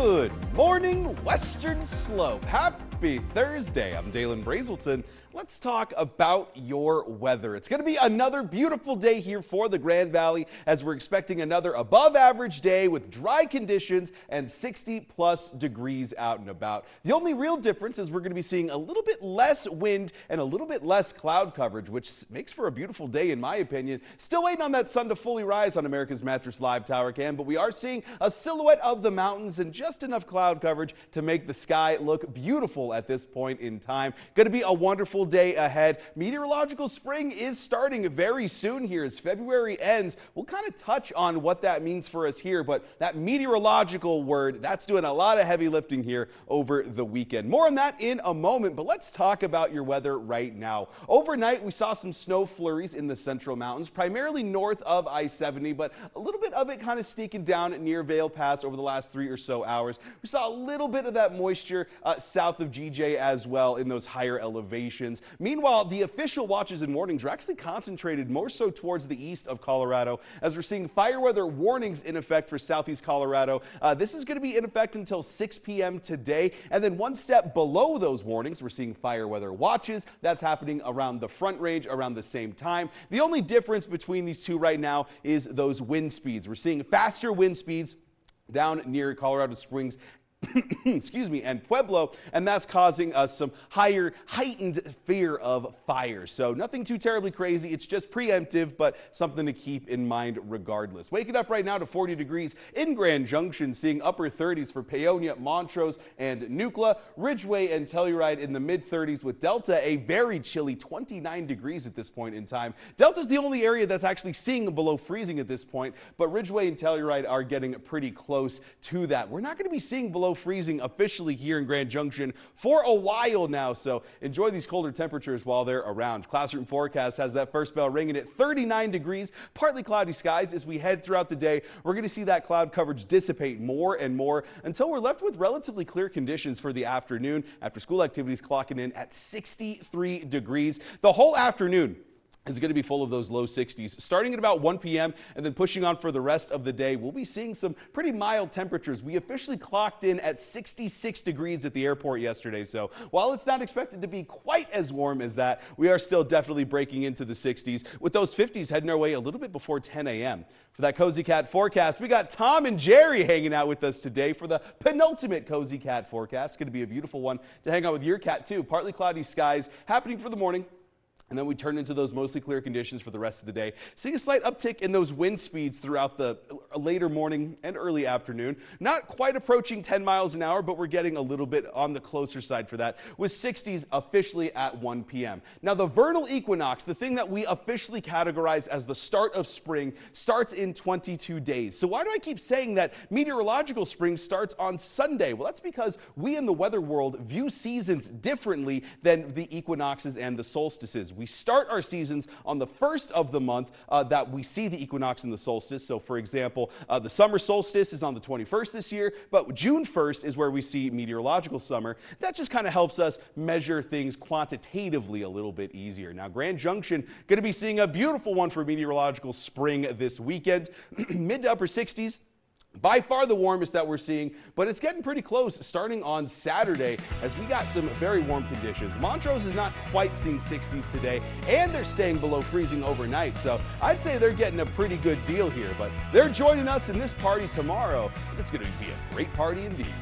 Good morning, Western Slope. Happy Thursday. I'm Dalen Brazelton. Let's talk about your weather. It's going to be another beautiful day here for the Grand Valley as we're expecting another above average day with dry conditions and 60+ degrees out and about. The only real difference is we're going to be seeing a little bit less wind and a little bit less cloud coverage, which makes for a beautiful day in my opinion. Still waiting on that sun to fully rise on America's Mattress Live Tower Cam, but we are seeing a silhouette of the mountains and just enough cloud coverage to make the sky look beautiful at this point in time. Going to be a wonderful day ahead. Meteorological spring is starting very soon here as February ends. We'll kind of touch on what that means for us here, but that meteorological word, that's doing a lot of heavy lifting here over the weekend. More on that in a moment, but let's talk about your weather right now. Overnight, we saw some snow flurries in the central mountains, primarily north of I-70, but a little bit of it kind of sneaking down near Vail Pass over the last 3 or so hours. We saw a little bit of that moisture south of GJ as well in those higher elevations. Meanwhile, the official watches and warnings are actually concentrated more so towards the east of Colorado as we're seeing fire weather warnings in effect for southeast Colorado. This is going to be in effect until 6 p.m. today. And then one step below those warnings, we're seeing fire weather watches. That's happening around the Front Range around the same time. The only difference between these two right now is those wind speeds. We're seeing faster wind speeds down near Colorado Springs excuse me, and Pueblo, and that's causing us some heightened fear of fire. So nothing too terribly crazy. It's just preemptive, but something to keep in mind regardless. Waking up right now to 40 degrees in Grand Junction, seeing upper 30s for Paonia, Montrose, and Nucla. Ridgeway and Telluride in the mid 30s with Delta a very chilly 29 degrees at this point in time. Delta's the only area that's actually seeing below freezing at this point, but Ridgeway and Telluride are getting pretty close to that. We're not going to be seeing below freezing officially here in Grand Junction for a while now, so enjoy these colder temperatures while they're around. Classroom forecast has that first bell ringing at 39 degrees, partly cloudy skies. As we head throughout the day, we're going to see that cloud coverage dissipate more and more until we're left with relatively clear conditions for the afternoon. After school activities clocking in at 63 degrees. The whole afternoon is going to be full of those low 60s. Starting at about 1 p.m. and then pushing on for the rest of the day, we'll be seeing some pretty mild temperatures. We officially clocked in at 66 degrees at the airport yesterday, so while it's not expected to be quite as warm as that, we are still definitely breaking into the 60s, with those 50s heading our way a little bit before 10 a.m. For that Cozy Cat forecast, we got Tom and Jerry hanging out with us today for the penultimate Cozy Cat forecast. It's going to be a beautiful one to hang out with your cat too. Partly cloudy skies happening for the morning. And then we turn into those mostly clear conditions for the rest of the day. Seeing a slight uptick in those wind speeds throughout the later morning and early afternoon. Not quite approaching 10 miles an hour, but we're getting a little bit on the closer side for that, with 60s officially at 1 p.m. Now, the vernal equinox, the thing that we officially categorize as the start of spring, starts in 22 days. So why do I keep saying that meteorological spring starts on Sunday? Well, that's because we in the weather world view seasons differently than the equinoxes and the solstices. We start our seasons on the first of the month that we see the equinox and the solstice. So for example, the summer solstice is on the 21st this year, but June 1st is where we see meteorological summer. That just kind of helps us measure things quantitatively a little bit easier. Now, Grand Junction going to be seeing a beautiful one for meteorological spring this weekend. Mid to upper 60s. By far the warmest that we're seeing, but it's getting pretty close starting on Saturday as we got some very warm conditions. Montrose is not quite seeing 60s today, and they're staying below freezing overnight, so I'd say they're getting a pretty good deal here, but they're joining us in this party tomorrow. It's going to be a great party indeed.